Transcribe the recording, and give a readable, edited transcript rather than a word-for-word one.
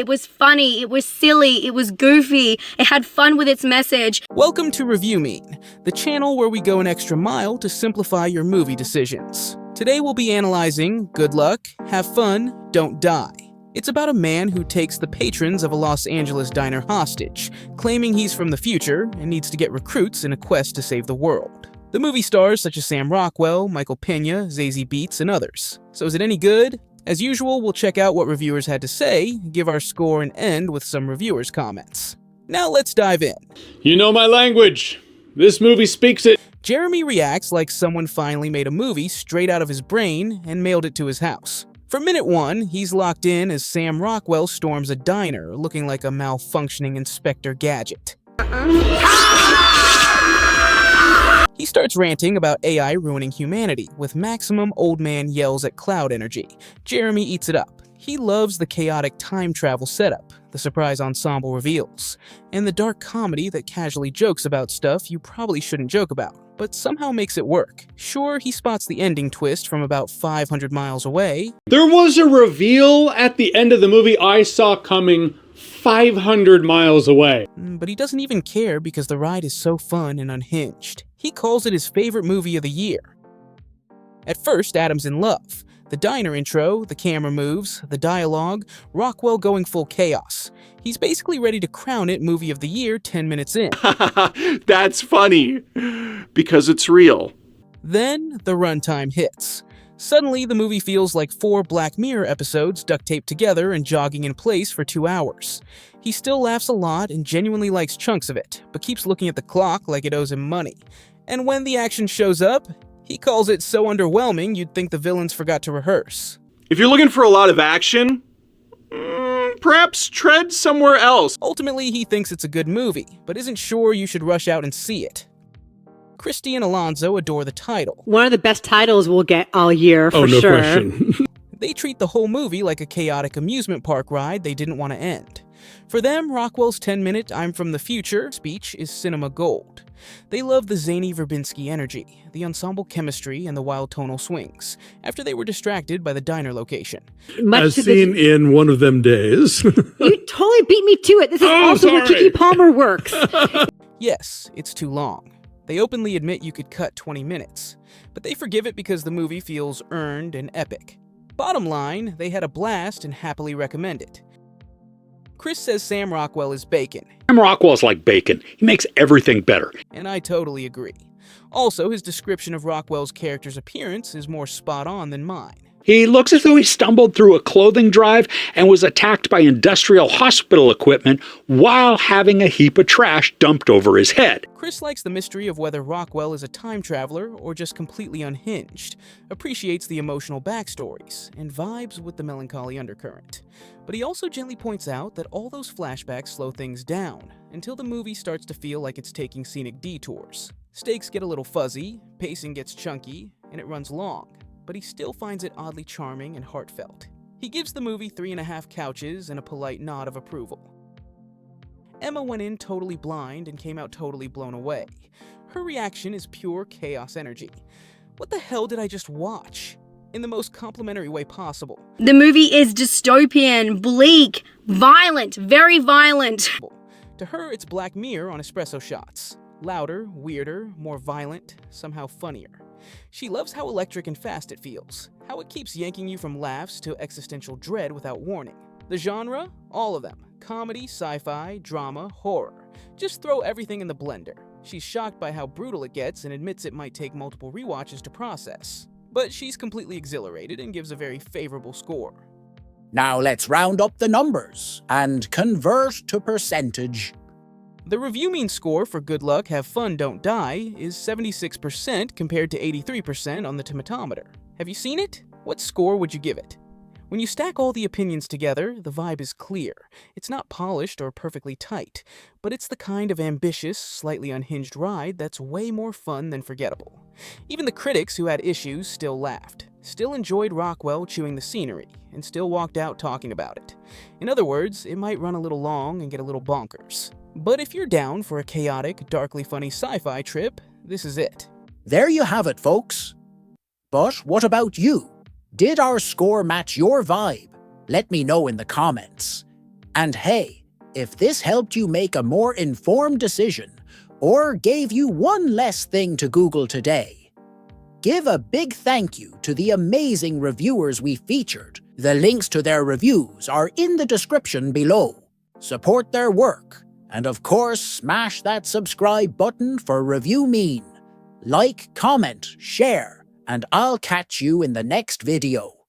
It was funny, it was silly, it was goofy, it had fun with its message. Welcome to Review Mean, the channel where we go an extra mile to simplify your movie decisions. Today we'll be analyzing Good Luck, Have Fun, Don't Die. It's about a man who takes the patrons of a Los Angeles diner hostage, claiming he's from the future and needs to get recruits in a quest to save the world. The movie stars such as Sam Rockwell, Michael Pena, Zazie Beetz, and others. So is it any good? As usual, we'll check out what reviewers had to say, give our score, and end with some reviewers' comments. Now let's dive in. You know my language. This movie speaks it. Jeremy reacts like someone finally made a movie straight out of his brain and mailed it to his house. For minute one, he's locked in as Sam Rockwell storms a diner, looking like a malfunctioning Inspector Gadget. He starts ranting about AI ruining humanity, with maximum old man yells at cloud energy. Jeremy eats it up. He loves the chaotic time travel setup, the surprise ensemble reveals, and the dark comedy that casually jokes about stuff you probably shouldn't joke about, but somehow makes it work. Sure, he spots the ending twist from about 500 miles away. There was a reveal at the end of the movie I saw coming 500 miles away. But he doesn't even care because the ride is so fun and unhinged. He calls it his favorite movie of the year. At first, Adam's in love. The diner intro, the camera moves, the dialogue, Rockwell going full chaos. He's basically ready to crown it movie of the year 10 minutes in. That's funny, because it's real. Then the runtime hits. Suddenly, the movie feels like 4 Black Mirror episodes duct taped together and jogging in place for 2 hours. He still laughs a lot and genuinely likes chunks of it, but keeps looking at the clock like it owes him money. And when the action shows up, he calls it so underwhelming you'd think the villains forgot to rehearse. If you're looking for a lot of action, perhaps tread somewhere else. Ultimately, he thinks it's a good movie, but isn't sure you should rush out and see it. Christy and Alonzo adore the title. One of the best titles we'll get all year, for no sure. question. They treat the whole movie like a chaotic amusement park ride they didn't want to end. For them, Rockwell's 10-minute I'm from the future speech is cinema gold. They love the zany Verbinski energy, the ensemble chemistry, and the wild tonal swings, after they were distracted by the diner location. As seen in One of Them Days. You totally beat me to it. This is also where Keke Palmer works. Yes, it's too long. They openly admit you could cut 20 minutes, but they forgive it because the movie feels earned and epic. Bottom line, they had a blast and happily recommend it. Chris says Sam Rockwell is bacon. Sam Rockwell's like bacon. He makes everything better. And I totally agree. Also, his description of Rockwell's character's appearance is more spot on than mine. He looks as though he stumbled through a clothing drive and was attacked by industrial hospital equipment while having a heap of trash dumped over his head. Chris likes the mystery of whether Rockwell is a time traveler or just completely unhinged, appreciates the emotional backstories, and vibes with the melancholy undercurrent. But he also gently points out that all those flashbacks slow things down, until the movie starts to feel like it's taking scenic detours. Stakes get a little fuzzy, pacing gets chunky, and it runs long. But he still finds it oddly charming and heartfelt. He gives the movie 3.5 couches and a polite nod of approval. Emma went in totally blind and came out totally blown away. Her reaction is pure chaos energy. What the hell did I just watch? In the most complimentary way possible. The movie is dystopian, bleak, violent, very violent. To her, it's Black Mirror on espresso shots. Louder, weirder, more violent, somehow funnier. She loves how electric and fast it feels, how it keeps yanking you from laughs to existential dread without warning. The genre? All of them. Comedy, sci-fi, drama, horror. Just throw everything in the blender. She's shocked by how brutal it gets and admits it might take multiple rewatches to process. But she's completely exhilarated and gives a very favorable score. Now let's round up the numbers and convert to percentage. The Review Mean score for Good Luck, Have Fun, Don't Die is 76% compared to 83% on the Tomatometer. Have you seen it? What score would you give it? When you stack all the opinions together, the vibe is clear. It's not polished or perfectly tight, but it's the kind of ambitious, slightly unhinged ride that's way more fun than forgettable. Even the critics who had issues still laughed, still enjoyed Rockwell chewing the scenery, and still walked out talking about it. In other words, it might run a little long and get a little bonkers. But if you're down for a chaotic, darkly funny sci-fi trip, this is it. There you have it, folks. But what about you? Did our score match your vibe? Let me know in the comments. And hey, if this helped you make a more informed decision, or gave you one less thing to Google today, give a big thank you to the amazing reviewers we featured. The links to their reviews are in the description below. Support their work, and of course smash that subscribe button for Review Mean. Like, comment, share, and I'll catch you in the next video.